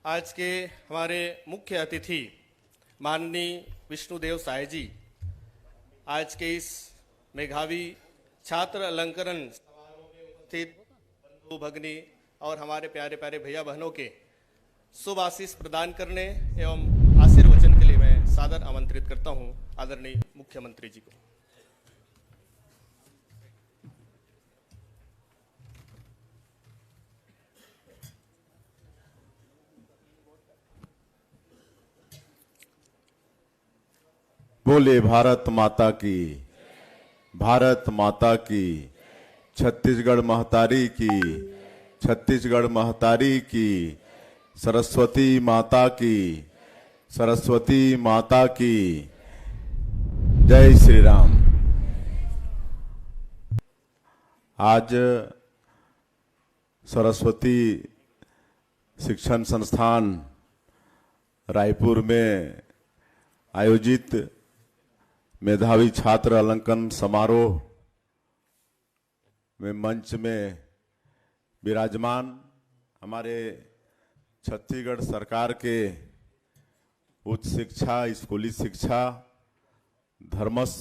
आज के हमारे मुख्य अतिथि माननीय विष्णुदेव साय जी आज के इस मेधावी छात्र अलंकरण समारोह में उपस्थित बंधु भगिनी और हमारे प्यारे प्यारे भैया बहनों के शुभ आशीष प्रदान करने एवं आशीर्वचन के लिए मैं सादर आमंत्रित करता हूं आदरणीय मुख्यमंत्री जी को। बोले भारत माता की, भारत माता की, छत्तीसगढ़ महतारी की, छत्तीसगढ़ महतारी की, सरस्वती माता की, सरस्वती माता की। जय श्री राम। आज सरस्वती शिक्षण संस्थान रायपुर में आयोजित मेधावी छात्र अलंकरण समारोह में मंच में विराजमान हमारे छत्तीसगढ़ सरकार के उच्च शिक्षा, स्कूली शिक्षा, धर्मस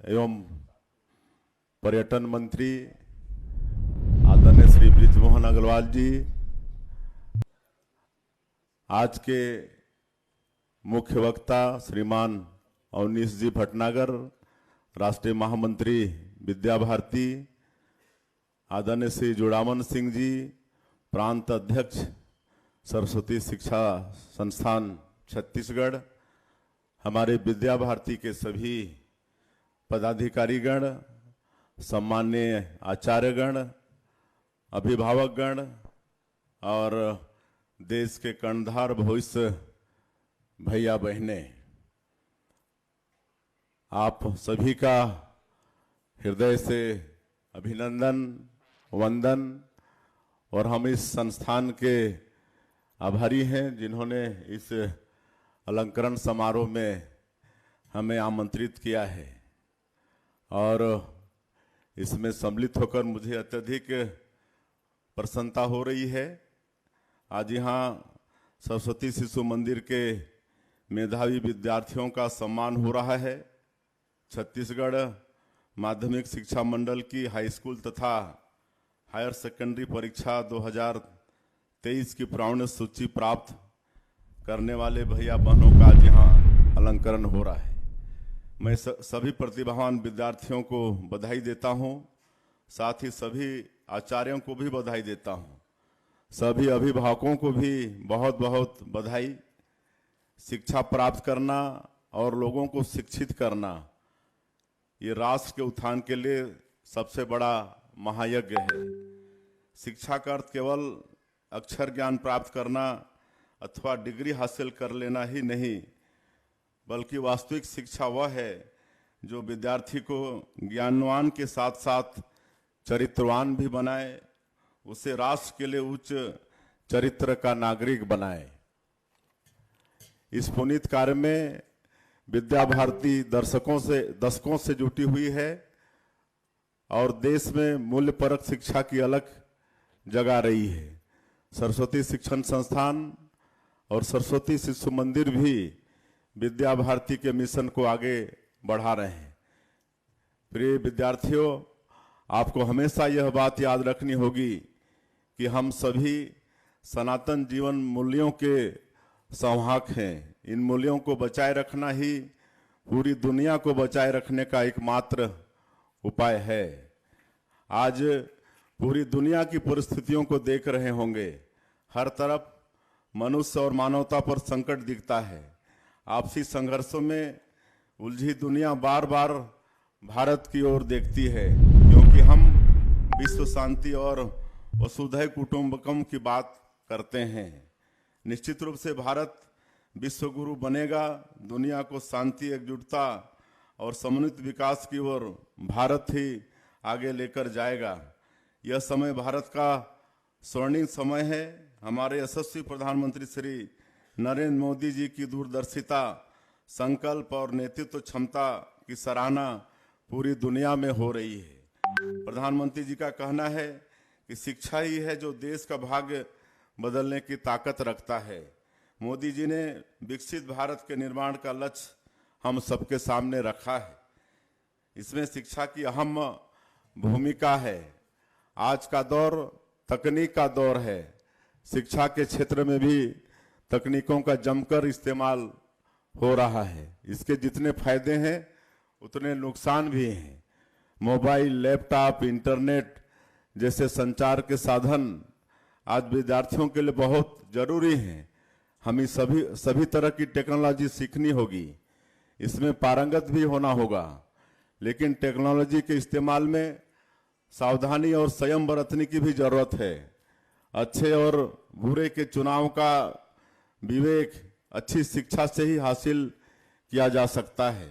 एवं पर्यटन मंत्री आदरणीय श्री बृजमोहन अग्रवाल जी, आज के मुख्य वक्ता श्रीमान अवनीश जी भटनागर, राष्ट्रीय महामंत्री विद्या भारती, आदरणीय श्री जुड़ामन सिंह जी, प्रांत अध्यक्ष सरस्वती शिक्षा संस्थान छत्तीसगढ़, हमारे विद्या भारती के सभी पदाधिकारीगण, सम्माननीय आचार्यगण, अभिभावकगण और देश के कर्णधार भविष्य भैया बहनें, आप सभी का हृदय से अभिनंदन, वंदन। और हम इस संस्थान के आभारी हैं जिन्होंने इस अलंकरण समारोह में हमें आमंत्रित किया है और इसमें सम्मिलित होकर मुझे अत्यधिक प्रसन्नता हो रही है। आज यहाँ सरस्वती शिशु मंदिर के मेधावी विद्यार्थियों का सम्मान हो रहा है। छत्तीसगढ़ माध्यमिक शिक्षा मंडल की हाई स्कूल तथा हायर सेकेंडरी परीक्षा 2023 की प्रावीण्य सूची प्राप्त करने वाले भैया बहनों का आज यहाँ अलंकरण हो रहा है। मैं सभी प्रतिभावान विद्यार्थियों को बधाई देता हूँ, साथ ही सभी आचार्यों को भी बधाई देता हूँ, सभी अभिभावकों को भी बहुत बहुत बधाई। शिक्षा प्राप्त करना और लोगों को शिक्षित करना ये राष्ट्र के उत्थान के लिए सबसे बड़ा महायज्ञ है। शिक्षा का अर्थ केवल अक्षर ज्ञान प्राप्त करना अथवा डिग्री हासिल कर लेना ही नहीं, बल्कि वास्तविक शिक्षा वह है जो विद्यार्थी को ज्ञानवान के साथ साथ चरित्रवान भी बनाए, उसे राष्ट्र के लिए उच्च चरित्र का नागरिक बनाए। इस पुनीत कार्य में विद्या भारती दशकों से जुटी हुई है और देश में मूल्यपरक शिक्षा की अलग जगह रही है। सरस्वती शिक्षण संस्थान और सरस्वती शिशु मंदिर भी विद्या भारती के मिशन को आगे बढ़ा रहे हैं। प्रिय विद्यार्थियों, आपको हमेशा यह बात याद रखनी होगी कि हम सभी सनातन जीवन मूल्यों के संवाहक हैं। इन मूल्यों को बचाए रखना ही पूरी दुनिया को बचाए रखने का एकमात्र उपाय है। आज पूरी दुनिया की परिस्थितियों को देख रहे होंगे, हर तरफ मनुष्य और मानवता पर संकट दिखता है। आपसी संघर्षों में उलझी दुनिया बार बार भारत की ओर देखती है, क्योंकि हम विश्व शांति और वसुधैव कुटुंबकम की बात करते हैं। निश्चित रूप से भारत विश्व गुरु बनेगा, दुनिया को शांति, एकजुटता और समन्वित विकास की ओर भारत ही आगे लेकर जाएगा। यह समय भारत का स्वर्णिम समय है। हमारे यशस्वी प्रधानमंत्री श्री नरेंद्र मोदी जी की दूरदर्शिता, संकल्प और नेतृत्व क्षमता की सराहना पूरी दुनिया में हो रही है। प्रधानमंत्री जी का कहना है कि शिक्षा ही है जो देश का भाग्य बदलने की ताकत रखता है। मोदी जी ने विकसित भारत के निर्माण का लक्ष्य हम सबके सामने रखा है। इसमें शिक्षा की अहम भूमिका है। आज का दौर तकनीक का दौर है। शिक्षा के क्षेत्र में भी तकनीकों का जमकर इस्तेमाल हो रहा है। इसके जितने फायदे हैं उतने नुकसान भी हैं। मोबाइल, लैपटॉप, इंटरनेट जैसे संचार के साधन आज विद्यार्थियों के लिए बहुत जरूरी हैं। हमें सभी तरह की टेक्नोलॉजी सीखनी होगी, इसमें पारंगत भी होना होगा, लेकिन टेक्नोलॉजी के इस्तेमाल में सावधानी और संयम बरतने की भी जरूरत है। अच्छे और बुरे के चुनाव का विवेक अच्छी शिक्षा से ही हासिल किया जा सकता है।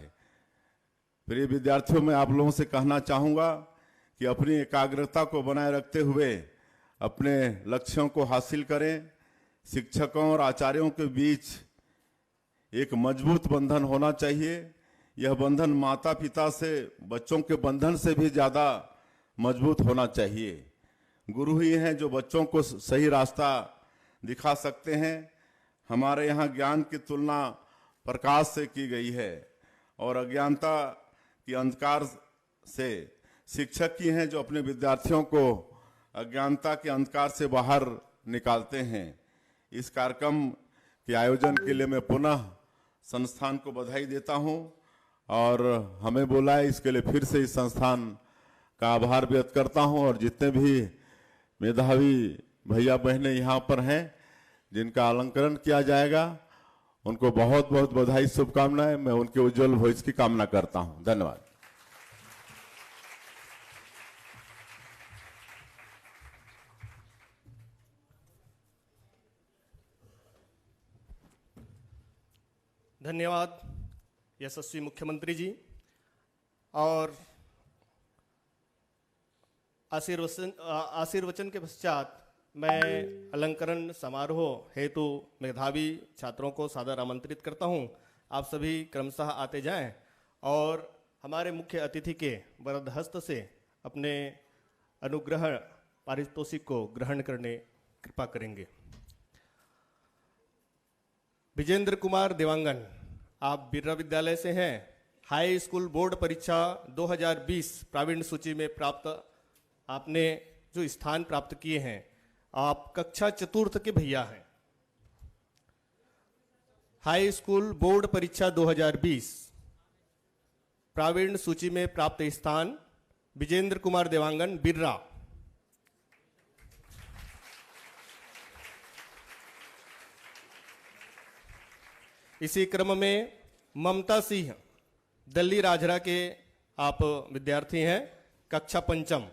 प्रिय विद्यार्थियों, मैं आप लोगों से कहना चाहूँगा कि अपनी एकाग्रता को बनाए रखते हुए अपने लक्ष्यों को हासिल करें। शिक्षकों और आचार्यों के बीच एक मजबूत बंधन होना चाहिए। यह बंधन माता पिता से बच्चों के बंधन से भी ज़्यादा मजबूत होना चाहिए। गुरु ही हैं जो बच्चों को सही रास्ता दिखा सकते हैं। हमारे यहाँ ज्ञान की तुलना प्रकाश से की गई है और अज्ञानता की अंधकार से। शिक्षक ही हैं जो अपने विद्यार्थियों को अज्ञानता के अंधकार से बाहर निकालते हैं। इस कार्यक्रम के आयोजन के लिए मैं पुनः संस्थान को बधाई देता हूं और हमें बुलाए इसके लिए फिर से इस संस्थान का आभार व्यक्त करता हूं। और जितने भी मेधावी भैया बहनें यहाँ पर हैं जिनका अलंकरण किया जाएगा, उनको बहुत बहुत बधाई, शुभकामनाएं। मैं उनके उज्जवल भविष्य की कामना करता हूं। धन्यवाद। धन्यवाद यशस्वी मुख्यमंत्री जी। और आशीर्वचन के पश्चात मैं अलंकरण समारोह हेतु मेधावी छात्रों को सादर आमंत्रित करता हूं। आप सभी क्रमशः आते जाएं और हमारे मुख्य अतिथि के वरद हस्त से अपने अनुग्रह पारितोषिक को ग्रहण करने कृपा करेंगे। विजेंद्र कुमार देवांगन, आप बिर्रा विद्यालय से हैं। हाई स्कूल बोर्ड परीक्षा 2020 प्रावीण्य सूची में प्राप्त आपने जो स्थान प्राप्त किए हैं, आप कक्षा चतुर्थ के भैया हैं। हाई स्कूल बोर्ड परीक्षा 2020 प्रावीण्य सूची में प्राप्त स्थान विजेंद्र कुमार देवांगन, बिर्रा। इसी क्रम में ममता सिंह, दिल्ली राजरा के आप विद्यार्थी हैं, कक्षा पंचम।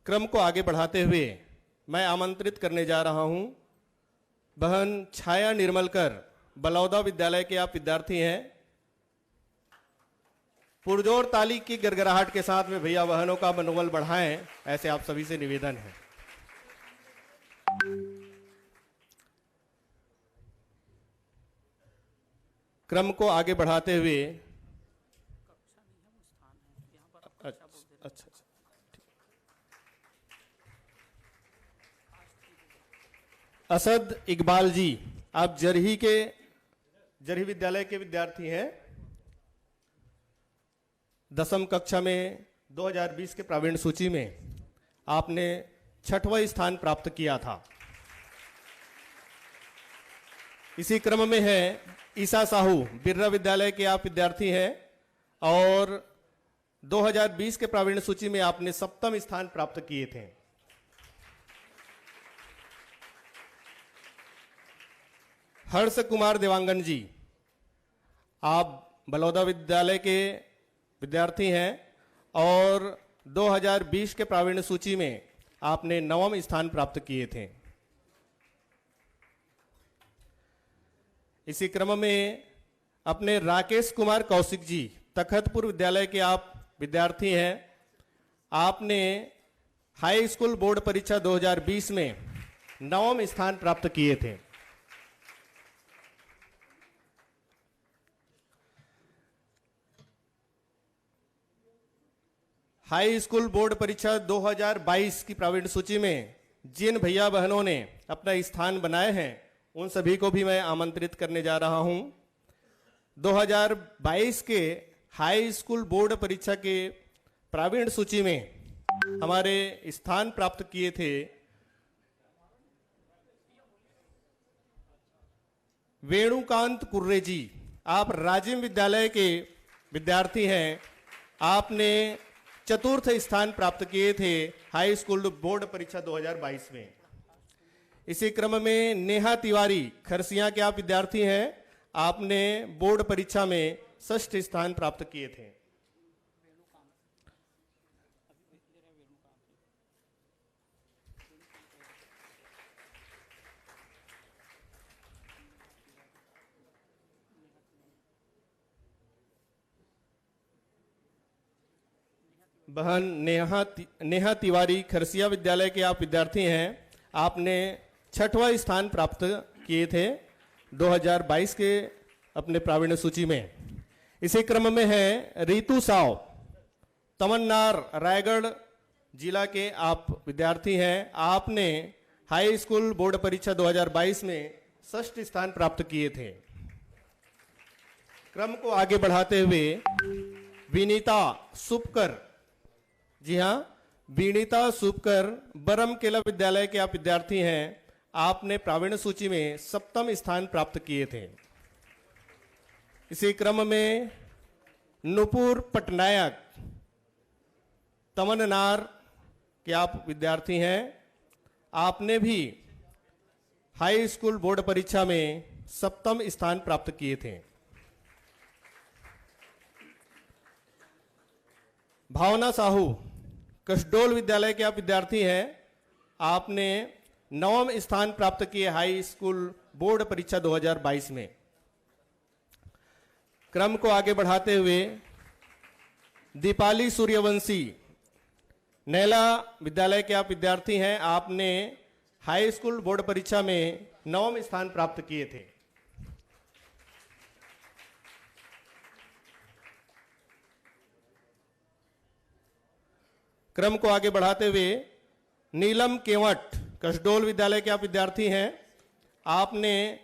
क्रम को आगे बढ़ाते हुए मैं आमंत्रित करने जा रहा हूं बहन छाया निर्मलकर, बलौदा विद्यालय के आप विद्यार्थी हैं। पुरजोर ताली की गड़गड़ाहट के साथ में भैया बहनों का मनोबल बढ़ाएं, ऐसे आप सभी से निवेदन है। क्रम को आगे बढ़ाते हुए अच्छा असद इकबाल जी, आप जरही विद्यालय के विद्यार्थी हैं। 10वीं कक्षा में 2020 के प्रावीण्य सूची में आपने 6वां स्थान प्राप्त किया था। इसी क्रम में है ईसा साहू, बिर्रा विद्यालय के आप विद्यार्थी हैं और 2020 के प्रावीण्य सूची में आपने 7वां स्थान प्राप्त किए थे। हर्ष कुमार देवांगन जी, आप बलौदा विद्यालय के विद्यार्थी हैं और 2020 के प्रावीण्य सूची में आपने 9वां स्थान प्राप्त किए थे। इसी क्रम में अपने राकेश कुमार कौशिक जी, तखतपुर विद्यालय के आप विद्यार्थी हैं। आपने हाई स्कूल बोर्ड परीक्षा 2020 में 9वां स्थान प्राप्त किए थे। हाई स्कूल बोर्ड परीक्षा 2022 की प्रावीण्य सूची में जिन भैया बहनों ने अपना स्थान बनाए हैं उन सभी को भी मैं आमंत्रित करने जा रहा हूं। 2022 के हाई स्कूल बोर्ड परीक्षा के प्रावीण्य सूची में हमारे स्थान प्राप्त किए थे वेणुकांत कुर्रे जी। आप राजिम विद्यालय के विद्यार्थी हैं। आपने चतुर्थ स्थान प्राप्त किए थे हाई स्कूल बोर्ड परीक्षा 2022 में। इसी क्रम में नेहा तिवारी खरसिया के आप विद्यार्थी हैं। आपने बोर्ड परीक्षा में 6ठ स्थान प्राप्त किए थे। बहन नेहा तिवारी खरसिया विद्यालय के आप विद्यार्थी हैं। आपने 6वां स्थान प्राप्त किए थे 2022 के अपने प्रावीण्य सूची में। इसी क्रम में है रितु साव तमन्नार रायगढ़ जिला के आप विद्यार्थी हैं। आपने हाई स्कूल बोर्ड परीक्षा 2022 में 6ठ स्थान प्राप्त किए थे। क्रम को आगे बढ़ाते हुए विनीता सुपकर, जी हां, विनीता सुपकर बरम केला विद्यालय के आप विद्यार्थी हैं। आपने प्रावीण्य सूची में 7वां स्थान प्राप्त किए थे। इसी क्रम में नुपुर पटनायक तमन्नार के आप विद्यार्थी हैं। आपने भी हाई स्कूल बोर्ड परीक्षा में 7वां स्थान प्राप्त किए थे। भावना साहू कसडोल विद्यालय के आप विद्यार्थी हैं। आपने 9वां स्थान प्राप्त किए हाई स्कूल बोर्ड परीक्षा 2022 में। क्रम को आगे बढ़ाते हुए दीपाली सूर्यवंशी नैला विद्यालय के आप विद्यार्थी हैं। आपने हाई स्कूल बोर्ड परीक्षा में 9वां स्थान प्राप्त किए थे। क्रम को आगे बढ़ाते हुए नीलम केवट कसडोल विद्यालय के आप विद्यार्थी हैं। आपने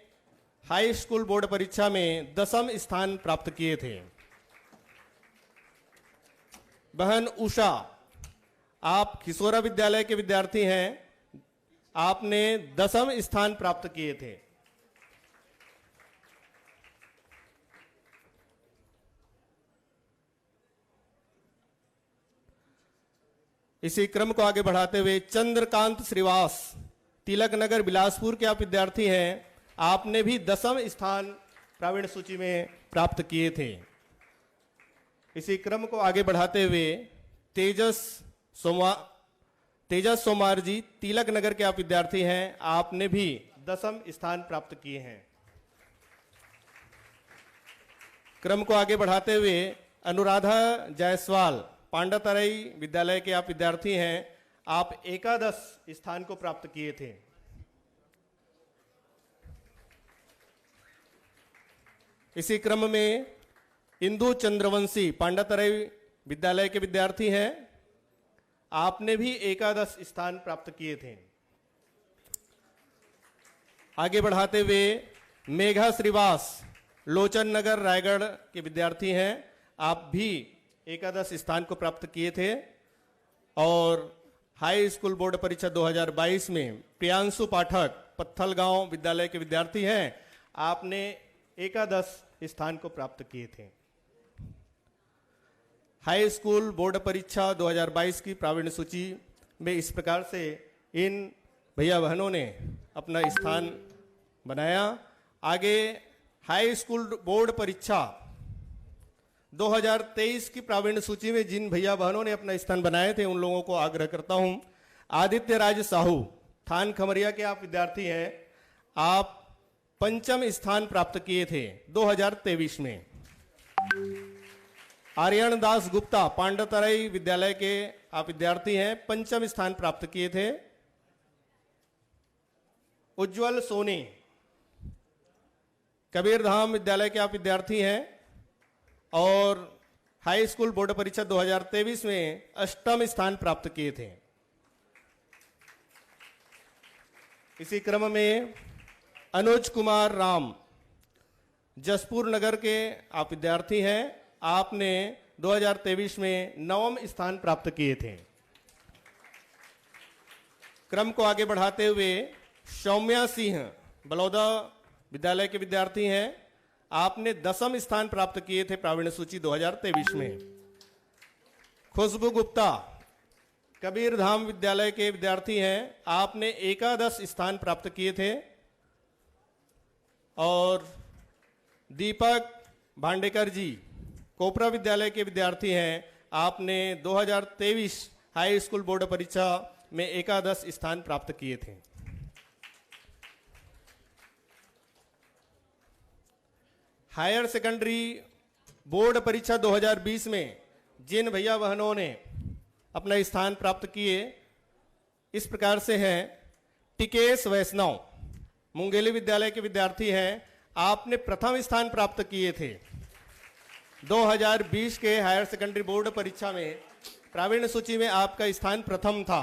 हाई स्कूल बोर्ड परीक्षा में 10वां स्थान प्राप्त किए थे। बहन उषा, आप खिसोरा विद्यालय के विद्यार्थी हैं। आपने 10वां स्थान प्राप्त किए थे। इसी क्रम को आगे बढ़ाते हुए चंद्रकांत श्रीवास तिलक नगर बिलासपुर के आप विद्यार्थी हैं। आपने भी 10वां स्थान प्रावीण्य सूची में प्राप्त किए थे। इसी क्रम को आगे बढ़ाते हुए तेजस सोमार जी तिलक नगर के आप विद्यार्थी हैं। आपने भी 10वां स्थान प्राप्त किए हैं। क्रम को आगे बढ़ाते हुए अनुराधा जायसवाल पांडातराई विद्यालय के आप विद्यार्थी हैं। आप 11 स्थान को प्राप्त किए थे। इसी क्रम में इंदु चंद्रवंशी पांडातराई विद्यालय के विद्यार्थी हैं। आपने भी 11 स्थान प्राप्त किए थे। आगे बढ़ाते हुए मेघा श्रीवास लोचन नगर रायगढ़ के विद्यार्थी हैं। आप भी 11 स्थान को प्राप्त किए थे। और हाई स्कूल बोर्ड परीक्षा 2022 में प्रियांशु पाठक पत्थलगांव विद्यालय के विद्यार्थी हैं। आपने 11 स्थान को प्राप्त किए थे। हाई स्कूल बोर्ड परीक्षा 2022 की प्रावीण्य सूची में इस प्रकार से इन भैया बहनों ने अपना स्थान बनाया। आगे हाई स्कूल बोर्ड परीक्षा 2023 की प्रावीण्य सूची में जिन भैया बहनों ने अपना स्थान बनाए थे उन लोगों को आग्रह करता हूं। आदित्य राज साहू थान खमरिया के आप विद्यार्थी हैं। आप 5वां स्थान प्राप्त किए थे 2023 में। आर्यन दास गुप्ता पांडातराई विद्यालय के आप विद्यार्थी हैं। 5वां स्थान प्राप्त किए थे। उज्जवल सोनी कबीरधाम विद्यालय के आप विद्यार्थी हैं और हाई स्कूल बोर्ड परीक्षा 2023 में 8वां स्थान प्राप्त किए थे। इसी क्रम में अनुज कुमार राम, जसपुर नगर के आप विद्यार्थी हैं, आपने 2023 में 9वां स्थान प्राप्त किए थे। क्रम को आगे बढ़ाते हुए सौम्या सिंह, बलौदा विद्यालय के विद्यार्थी हैं, आपने 10वां स्थान प्राप्त किए थे प्रावीण्य सूची 2023 में। खुशबू गुप्ता, कबीर धाम विद्यालय के विद्यार्थी हैं, आपने एकादश स्थान प्राप्त किए थे। और दीपक भांडेकर जी, कोपरा विद्यालय के विद्यार्थी हैं, आपने 2023 हाई स्कूल बोर्ड परीक्षा में एकादश स्थान प्राप्त किए थे। हायर सेकेंडरी बोर्ड परीक्षा 2020 में जिन भैया बहनों ने अपना स्थान प्राप्त किए इस प्रकार से हैं। टिकेश वैष्णव, मुंगेली विद्यालय के विद्यार्थी हैं, आपने प्रथम स्थान प्राप्त किए थे। 2020 के हायर सेकेंडरी बोर्ड परीक्षा में प्रावीण्य सूची में आपका स्थान प्रथम था।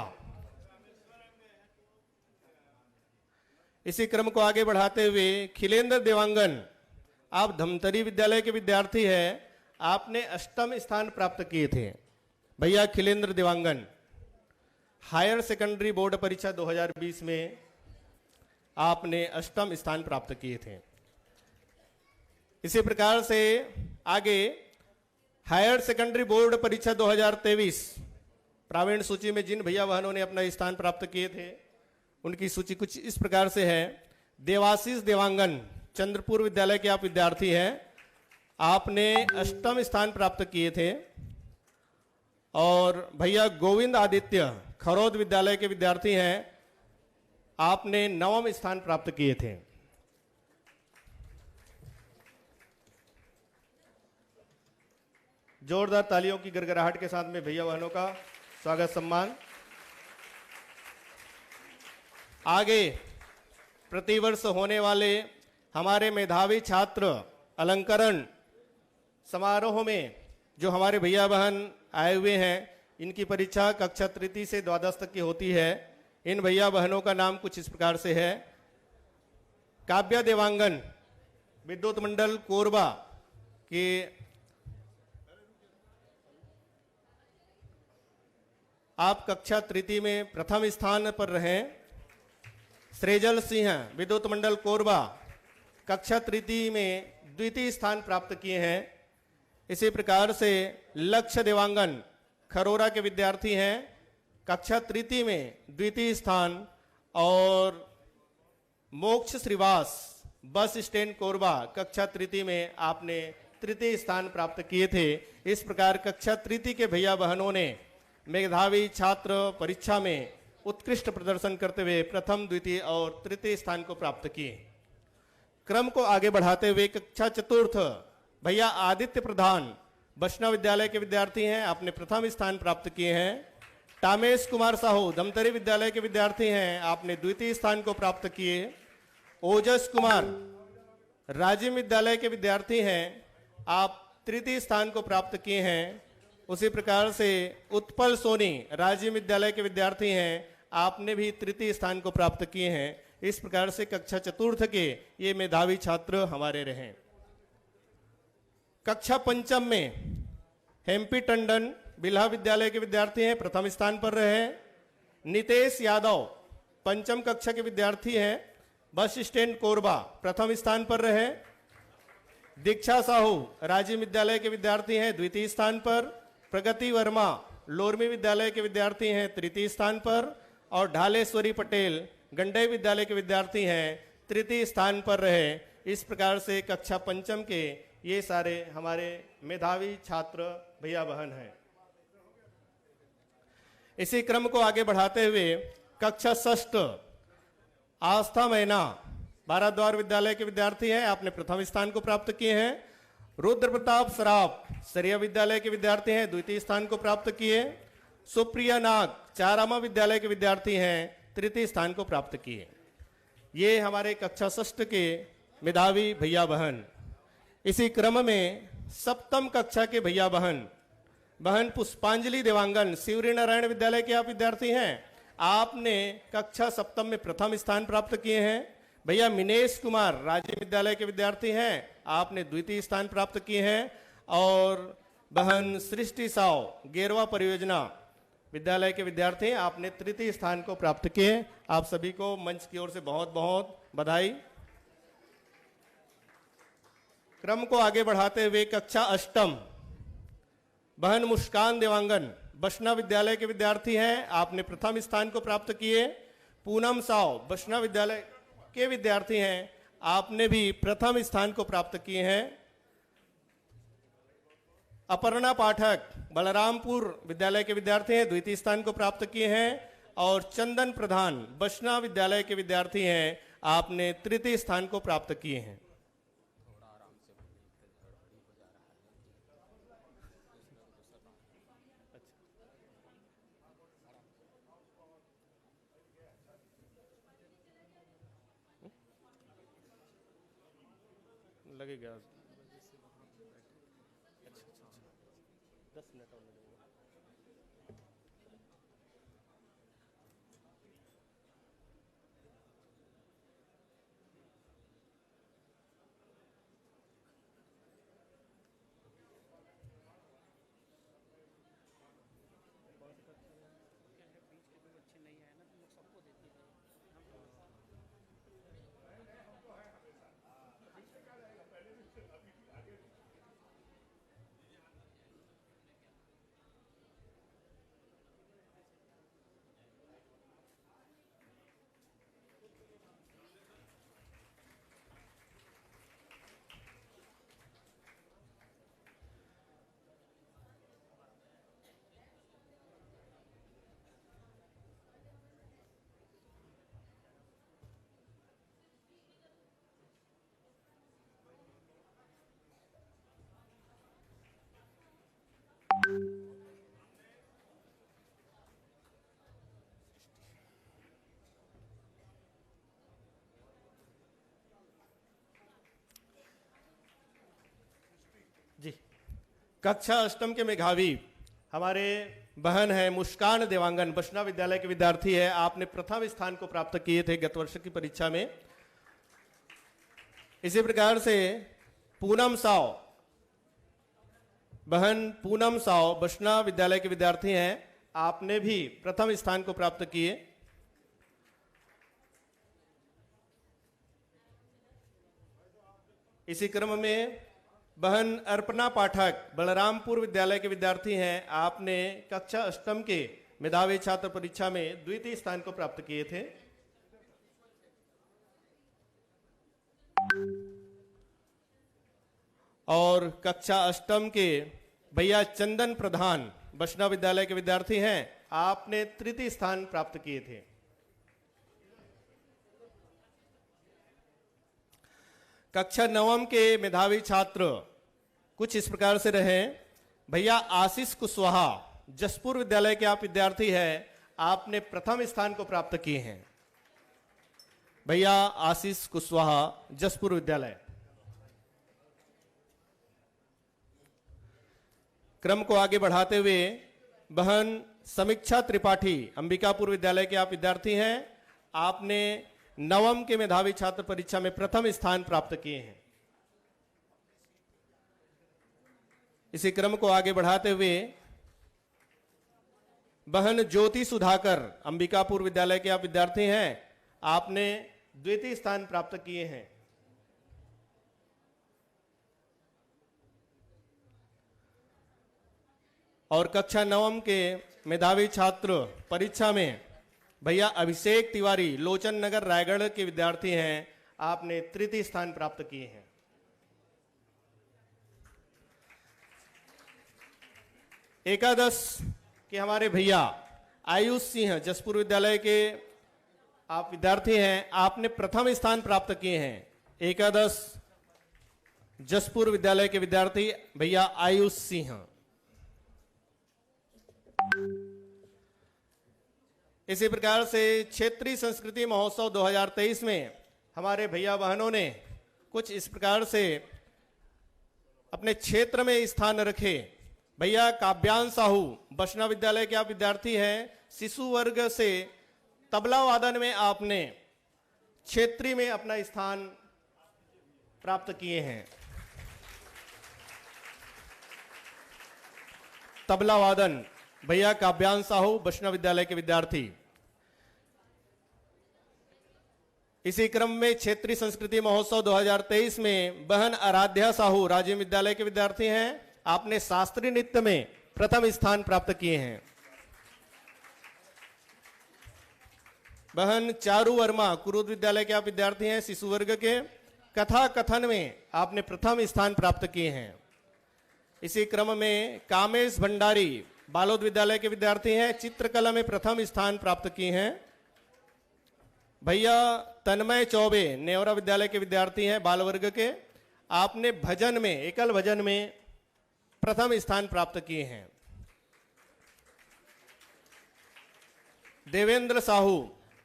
इसी क्रम को आगे बढ़ाते हुए खिलेंद्र देवांगन, आप धमतरी विद्यालय के विद्यार्थी हैं, आपने 8वां स्थान प्राप्त किए थे। भैया Khilendra Dewangan, higher secondary board परीक्षा 2020 में आपने 8वां स्थान प्राप्त किए थे। इसी प्रकार से आगे हायर सेकेंडरी बोर्ड परीक्षा 2023 प्रावीण्य सूची में जिन भैया बहनों ने अपना स्थान प्राप्त किए थे उनकी सूची कुछ इस प्रकार से है। देवाशीष देवांगन, चंद्रपुर विद्यालय के आप विद्यार्थी हैं, आपने 8वां स्थान प्राप्त किए थे। और भैया गोविंद आदित्य, खरौद विद्यालय के विद्यार्थी हैं, आपने 9वां स्थान प्राप्त किए थे। जोरदार तालियों की गड़गड़ाहट के साथ में भैया बहनों का स्वागत सम्मान। आगे प्रतिवर्ष होने वाले हमारे मेधावी छात्र अलंकरण समारोह में जो हमारे भैया बहन आए हुए हैं, इनकी परीक्षा कक्षा तृतीय से द्वादश तक की होती है। इन भैया बहनों का नाम कुछ इस प्रकार से है। काव्या देवांगन, विद्युत मंडल कोरबा के आप कक्षा तृतीय में प्रथम स्थान पर रहे। सृजल सिंह, विद्युत मंडल कोरबा, कक्षा तृतीय में द्वितीय स्थान प्राप्त किए हैं। इसी प्रकार से लक्ष्य देवांगन, खरोरा के विद्यार्थी हैं, कक्षा तृतीय में द्वितीय स्थान। और मोक्ष श्रीवास, बस स्टैंड कोरबा, कक्षा तृतीय में आपने तृतीय स्थान प्राप्त किए थे। इस प्रकार कक्षा तृतीय के भैया बहनों ने मेधावी छात्र परीक्षा में उत्कृष्ट प्रदर्शन करते हुए प्रथम, द्वितीय और तृतीय स्थान को प्राप्त किए। क्रम को आगे बढ़ाते हुए कक्षा चतुर्थ भैया आदित्य प्रधान, वैष्णव विद्यालय के विद्यार्थी हैं, आपने प्रथम स्थान प्राप्त किए हैं। टामेश कुमार साहू, धमतरी विद्यालय के विद्यार्थी हैं, आपने द्वितीय स्थान को प्राप्त किए। ओजस कुमार, राजीव विद्यालय के विद्यार्थी हैं, आप तृतीय स्थान को प्राप्त किए हैं। उसी प्रकार से उत्पल सोनी, राजीव विद्यालय के विद्यार्थी हैं, आपने भी तृतीय स्थान को प्राप्त किए हैं। इस प्रकार से कक्षा चतुर्थ के ये मेधावी छात्र हमारे रहे। कक्षा पंचम में हेम्पी टंडन, बिल्हा विद्यालय के विद्यार्थी हैं, प्रथम स्थान पर रहे। नितेश यादव, पंचम कक्षा के विद्यार्थी हैं, बस स्टैंड कोरबा, प्रथम स्थान पर रहे। दीक्षा साहू, राजीव विद्यालय के विद्यार्थी हैं, द्वितीय स्थान पर। प्रगति वर्मा, लोरमी विद्यालय के विद्यार्थी हैं, तृतीय स्थान पर। और ढालेश्वरी पटेल, गंडई विद्यालय के विद्यार्थी हैं, तृतीय स्थान पर रहे। इस प्रकार से कक्षा पंचम के ये सारे हमारे मेधावी छात्र भैया बहन हैं। इसी क्रम को आगे बढ़ाते हुए कक्षा षष्ठ आस्था मैना, बाराद्वार विद्यालय के विद्यार्थी हैं, आपने प्रथम स्थान को प्राप्त किए हैं। रुद्र प्रताप सराफ, सरिया विद्यालय के विद्यार्थी हैं, द्वितीय स्थान को प्राप्त किए। सुप्रिया नाग, चारामा विद्यालय के विद्यार्थी हैं, तृतीय स्थान को प्राप्त किए। ये हमारे कक्षा षष्ठ के मेधावी भैया बहन। इसी क्रम में सप्तम कक्षा के भैया बहन बहन पुष्पांजलि देवांगन शिवरी नारायण विद्यालय के आप विद्यार्थी हैं, आपने कक्षा सप्तम में प्रथम स्थान प्राप्त किए हैं। भैया मिनेश कुमार राज्य विद्यालय के विद्यार्थी हैं, आपने द्वितीय स्थान प्राप्त किए हैं। और बहन सृष्टि साव गेरवा परियोजना विद्यालय के विद्यार्थी हैं, आपने तृतीय स्थान को प्राप्त किए। आप सभी को मंच की ओर से बहुत बहुत बधाई। क्रम को आगे बढ़ाते हुए कक्षा अष्टम बहन मुस्कान देवांगन बसना विद्यालय के विद्यार्थी हैं, आपने प्रथम स्थान को प्राप्त किए। पूनम साव बसना विद्यालय के विद्यार्थी हैं, आपने भी प्रथम स्थान को प्राप्त किए हैं। अपर्णा पाठक बलरामपुर विद्यालय के विद्यार्थी हैं, द्वितीय स्थान को प्राप्त किए हैं। और चंदन प्रधान बसना विद्यालय के विद्यार्थी हैं, आपने तृतीय स्थान को प्राप्त किए हैं। लगेगा 10 मिनट और लगेगा। जी, कक्षा अष्टम के मेधावी हमारे बहन है मुस्कान देवांगन बसना विद्यालय के विद्यार्थी है, आपने प्रथम स्थान को प्राप्त किए थे गत वर्ष की परीक्षा में। इसी प्रकार से पूनम साव बहन पूनम साव बसना विद्यालय के विद्यार्थी हैं, आपने भी प्रथम स्थान को प्राप्त किए। इसी क्रम में बहन अर्पणा पाठक बलरामपुर विद्यालय के विद्यार्थी हैं, आपने कक्षा अष्टम के मेधावी छात्र परीक्षा में द्वितीय स्थान को प्राप्त किए थे। और कक्षा अष्टम के भैया चंदन प्रधान बसना विद्यालय के विद्यार्थी हैं, आपने तृतीय स्थान प्राप्त किए थे। कक्षा नवम के मेधावी छात्र कुछ इस प्रकार से रहे। भैया आशीष कुशवाहा जसपुर विद्यालय के आप विद्यार्थी हैं, आपने प्रथम स्थान को प्राप्त किए हैं। भैया आशीष कुशवाहा जसपुर विद्यालय। क्रम को आगे बढ़ाते हुए बहन समीक्षा त्रिपाठी अंबिकापुर विद्यालय के आप विद्यार्थी हैं, आपने नवम के मेधावी छात्र परीक्षा में प्रथम स्थान प्राप्त किए हैं। इसी क्रम को आगे बढ़ाते हुए बहन ज्योति सुधाकर अंबिकापुर विद्यालय के आप विद्यार्थी हैं, आपने द्वितीय स्थान प्राप्त किए हैं। और कक्षा नवम के मेधावी छात्र परीक्षा में भैया अभिषेक तिवारी लोचन नगर रायगढ़ के विद्यार्थी हैं, आपने तृतीय स्थान प्राप्त किए हैं। एकादश के हमारे भैया आयुष सिंह जसपुर विद्यालय के आप विद्यार्थी हैं, आपने प्रथम स्थान प्राप्त किए हैं। एकादश जसपुर विद्यालय के विद्यार्थी भैया आयुष सिंह। इसी प्रकार से क्षेत्रीय संस्कृति महोत्सव 2023 में हमारे भैया बहनों ने कुछ इस प्रकार से अपने क्षेत्र में स्थान रखे। भैया काव्यांश साहू बसना विद्यालय के आप विद्यार्थी हैं। शिशु वर्ग से तबला वादन में आपने क्षेत्रीय में अपना स्थान प्राप्त किए हैं। तबला वादन भैया काव्यांश साहू बसना विद्यालय के विद्यार्थी। इसी क्रम में क्षेत्रीय संस्कृति महोत्सव 2023 में बहन आराध्या साहू राजीव विद्यालय के विद्यार्थी हैं। आपने शास्त्रीय नृत्य में प्रथम स्थान प्राप्त किए हैं। बहन चारू वर्मा कुरुद विद्यालय के आप विद्यार्थी हैं। शिशु वर्ग के कथा कथन में आपने प्रथम स्थान प्राप्त किए हैं। इसी क्रम में कामेश भंडारी बालोद विद्यालय के विद्यार्थी हैं। चित्रकला में प्रथम स्थान प्राप्त किए हैं। भैया तन्मय चौबे नेवरा विद्यालय के विद्यार्थी हैं बाल वर्ग के। आपने भजन में एकल भजन में प्रथम स्थान प्राप्त किए हैं। देवेंद्र साहू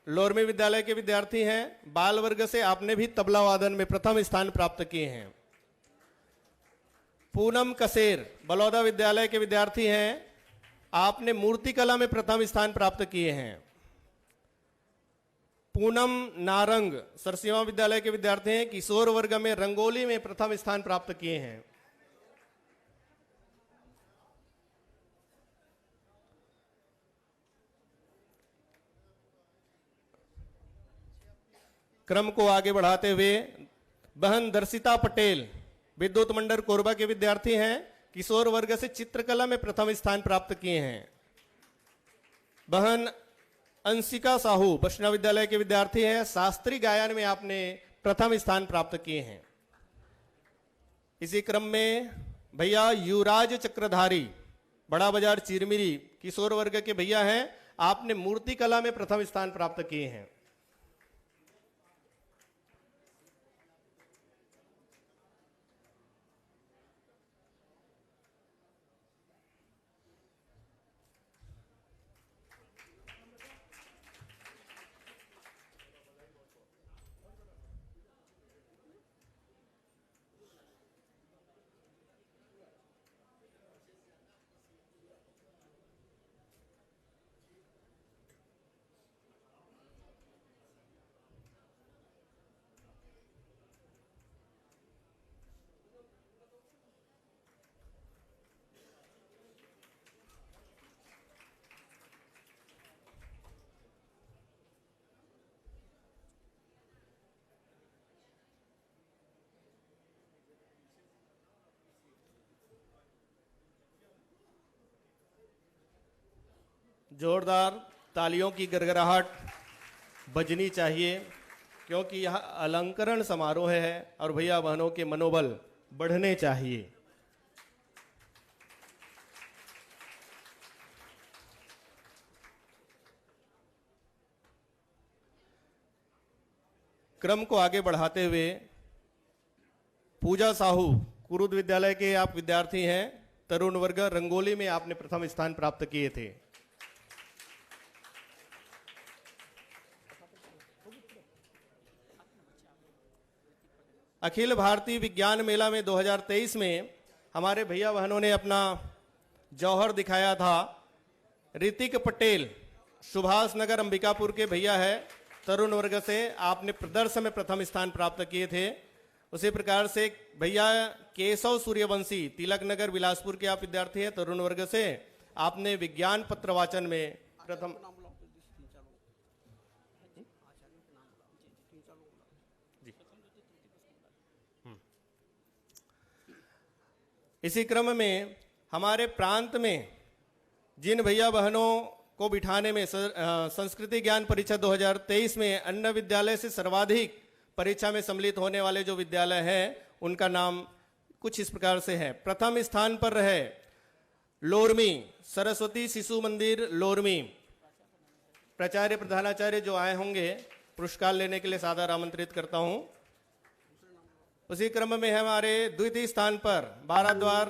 लोरमी विद्यालय के विद्यार्थी हैं। बाल वर्ग से आपने भी तबला वादन में प्रथम स्थान प्राप्त किए हैं। पूनम कसेर बलौदा विद्यालय के विद्यार्थी हैं। आपने मूर्ति कला में प्रथम स्थान प्राप्त किए हैं। पूनम नारंग सरसीमा विद्यालय के विद्यार्थी हैं। किशोर वर्ग में रंगोली में प्रथम स्थान प्राप्त किए हैं। क्रम को आगे बढ़ाते हुए बहन दर्शिता पटेल विद्युत मंडल कोरबा के विद्यार्थी हैं। किशोर वर्ग से चित्रकला में प्रथम स्थान प्राप्त किए हैं। बहन अंशिका साहू बसना विद्यालय के विद्यार्थी हैं। शास्त्रीय गायन में आपने प्रथम स्थान प्राप्त किए हैं। इसी क्रम में भैया युवराज चक्रधारी बड़ा बाजार चिरमिरी किशोर वर्ग के भैया हैं। आपने मूर्ति कला में प्रथम स्थान प्राप्त किए हैं। जोरदार तालियों की गड़गड़ाहट बजनी चाहिए, क्योंकि यह अलंकरण समारोह है और भैया बहनों के मनोबल बढ़ने चाहिए। क्रम को आगे बढ़ाते हुए पूजा साहू कुरुद विद्यालय के आप विद्यार्थी हैं। तरुण वर्ग रंगोली में आपने प्रथम स्थान प्राप्त किए थे। अखिल भारतीय विज्ञान मेला में 2023 में हमारे भैया बहनों ने अपना जौहर दिखाया था। ऋतिक पटेल सुभाष नगर अंबिकापुर के भैया है। तरुण वर्ग से आपने प्रदर्शन में प्रथम स्थान प्राप्त किए थे। उसी प्रकार से भैया केशव सूर्यवंशी तिलक नगर बिलासपुर के आप विद्यार्थी हैं। तरुण वर्ग से आपने विज्ञान पत्र वाचन में प्रथम। इसी क्रम में हमारे प्रांत में जिन भैया बहनों को बिठाने में संस्कृति ज्ञान परीक्षा 2023 में अन्य विद्यालय से सर्वाधिक परीक्षा में सम्मिलित होने वाले जो विद्यालय हैं उनका नाम कुछ इस प्रकार से है। प्रथम स्थान पर रहे लोरमी सरस्वती शिशु मंदिर लोरमी। प्राचार्य प्रधानाचार्य जो आए होंगे पुरस्कार लेने के लिए सादर आमंत्रित करता हूं। उसी क्रम में हमारे द्वितीय स्थान पर बाराद्वार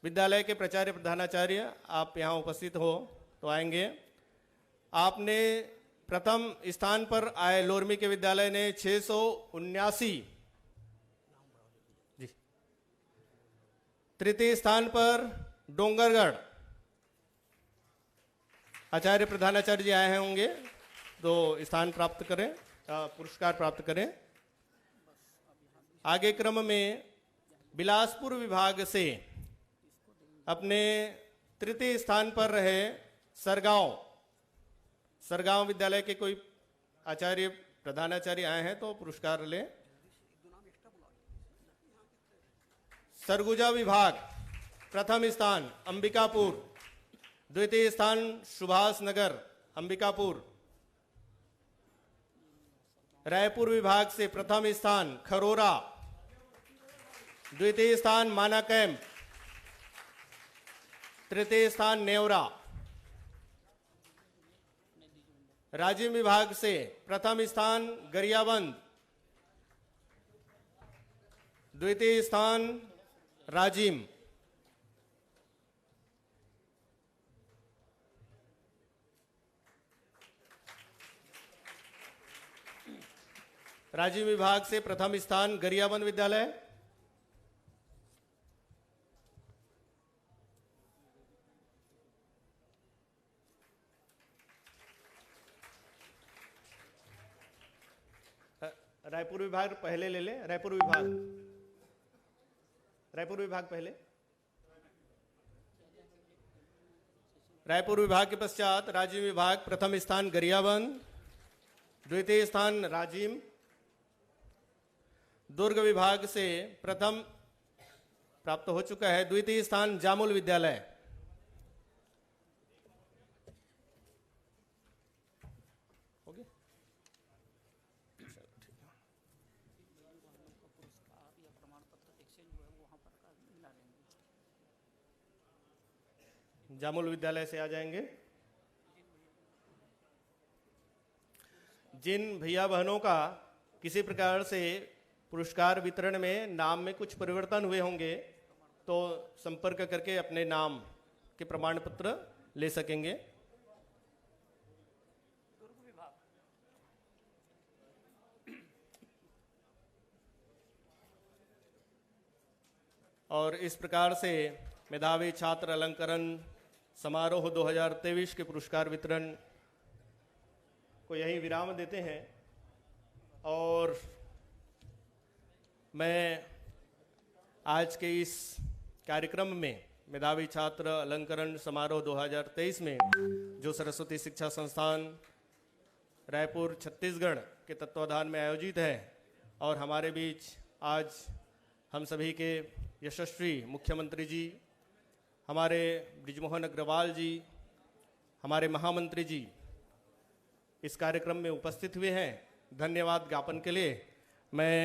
विद्यालय के प्राचार्य प्रधानाचार्य आप यहाँ उपस्थित हो तो आएंगे। आपने प्रथम स्थान पर आए लोरमी के विद्यालय ने 679 जी। तृतीय स्थान पर डोंगरगढ़ आचार्य प्रधानाचार्य जी आए हैं होंगे तो स्थान प्राप्त करें, पुरस्कार प्राप्त करें। आगे क्रम में बिलासपुर विभाग से अपने तृतीय स्थान पर रहे सरगांव विद्यालय के कोई आचार्य प्रधानाचार्य आए हैं तो पुरस्कार लें। सरगुजा विभाग प्रथम स्थान अंबिकापुर, द्वितीय स्थान सुभाष नगर अंबिकापुर। रायपुर विभाग से प्रथम स्थान खरोरा, द्वितीय स्थान माना कैंप, तृतीय स्थान नेवरा। राजिम विभाग से प्रथम स्थान गरियाबंद, द्वितीय स्थान राजिम। राजिम विभाग से प्रथम स्थान गरियाबंद विद्यालय, रायपुर विभाग पहले ले ले। रायपुर विभाग पहले। रायपुर विभाग के पश्चात राजिम विभाग प्रथम स्थान गरियाबंद, द्वितीय स्थान राजिम। दुर्ग विभाग से प्रथम प्राप्त हो चुका है, द्वितीय स्थान जामुल विद्यालय। हो गया? जामुल विद्यालय से आ जाएंगे। जिन भैया बहनों का किसी प्रकार से पुरस्कार वितरण में नाम में कुछ परिवर्तन हुए होंगे तो संपर्क करके अपने नाम के प्रमाण पत्र ले सकेंगे। और इस प्रकार से मेधावी छात्र अलंकरण समारोह 2023 के पुरस्कार वितरण को यही विराम देते हैं। और मैं आज के इस कार्यक्रम में मेधावी छात्र अलंकरण समारोह 2023 में जो सरस्वती शिक्षा संस्थान रायपुर छत्तीसगढ़ के तत्वाधान में आयोजित है और हमारे बीच आज हम सभी के यशस्वी मुख्यमंत्री जी, हमारे बृजमोहन अग्रवाल जी, हमारे महामंत्री जी इस कार्यक्रम में उपस्थित हुए हैं। धन्यवाद ज्ञापन के लिए मैं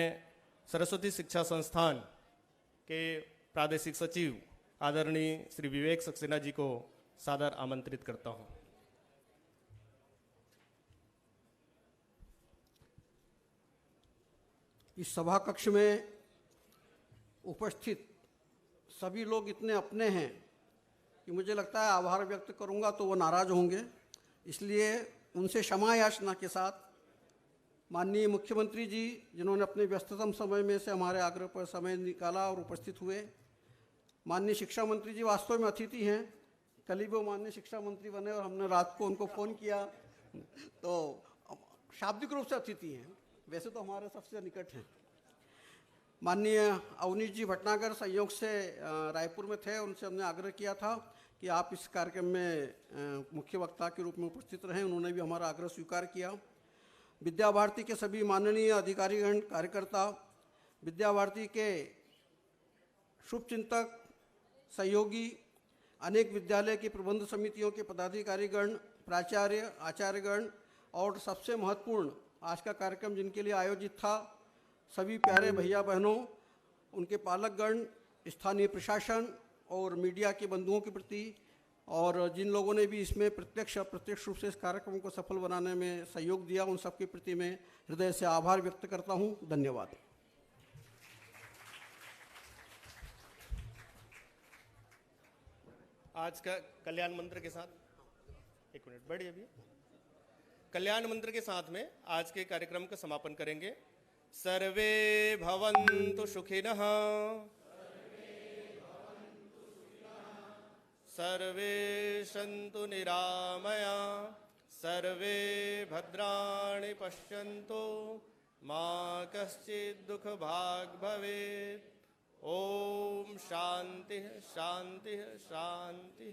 सरस्वती शिक्षा संस्थान के प्रादेशिक सचिव आदरणीय श्री विवेक सक्सेना जी को सादर आमंत्रित करता हूं। इस सभा कक्ष में उपस्थित सभी लोग इतने अपने हैं कि मुझे लगता है आभार व्यक्त करूंगा तो वो नाराज होंगे, इसलिए उनसे क्षमा याचना के साथ माननीय मुख्यमंत्री जी जिन्होंने अपने व्यस्ततम समय में से हमारे आग्रह पर समय निकाला और उपस्थित हुए, माननीय शिक्षा मंत्री जी वास्तव में अतिथि हैं, कल ही वो माननीय शिक्षा मंत्री बने और हमने रात को उनको फ़ोन किया तो शाब्दिक रूप से अतिथि हैं, वैसे तो हमारे सबसे निकट हैं। माननीय अवनीश जी भटनागर संयोग से रायपुर में थे, उनसे हमने आग्रह किया था कि आप इस कार्यक्रम में मुख्य वक्ता के रूप में उपस्थित रहें, उन्होंने भी हमारा आग्रह स्वीकार किया। विद्या भारती के सभी माननीय अधिकारीगण, कार्यकर्ता, विद्या भारती के शुभचिंतक, सहयोगी, अनेक विद्यालय की प्रबंध समितियों के पदाधिकारीगण, प्राचार्य, आचार्यगण और सबसे महत्वपूर्ण आज का कार्यक्रम जिनके लिए आयोजित था, सभी प्यारे भैया बहनों, उनके पालकगण, स्थानीय प्रशासन और मीडिया के बंधुओं के प्रति और जिन लोगों ने भी इसमें प्रत्यक्ष अप्रत्यक्ष रूप से इस कार्यक्रम को सफल बनाने में सहयोग दिया, उन सबके प्रति मैं हृदय से आभार व्यक्त करता हूं। धन्यवाद। आज का कल्याण मंत्र के साथ, एक मिनट बैठिए अभी, कल्याण मंत्र के साथ में आज के कार्यक्रम का समापन करेंगे। सर्वे भवन्तु सुखिनः, सर्वे सन्तु निरामया सर्वे भद्राणि पश्यन्तु मा कश्चित् दुःखभाग् भवेत्। ओम शांति शांति शांति।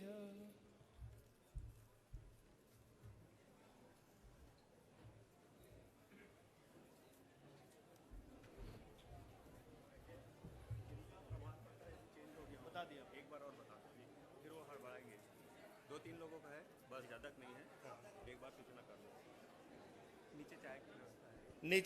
बता दिया एक बार और बता फिर वो बढ़ाएंगे। 2-3 लोगों का है बस, ज़्यादा नहीं है। एक बार सूचना कर लो। नीचे चाय की व्यवस्था है। नीचे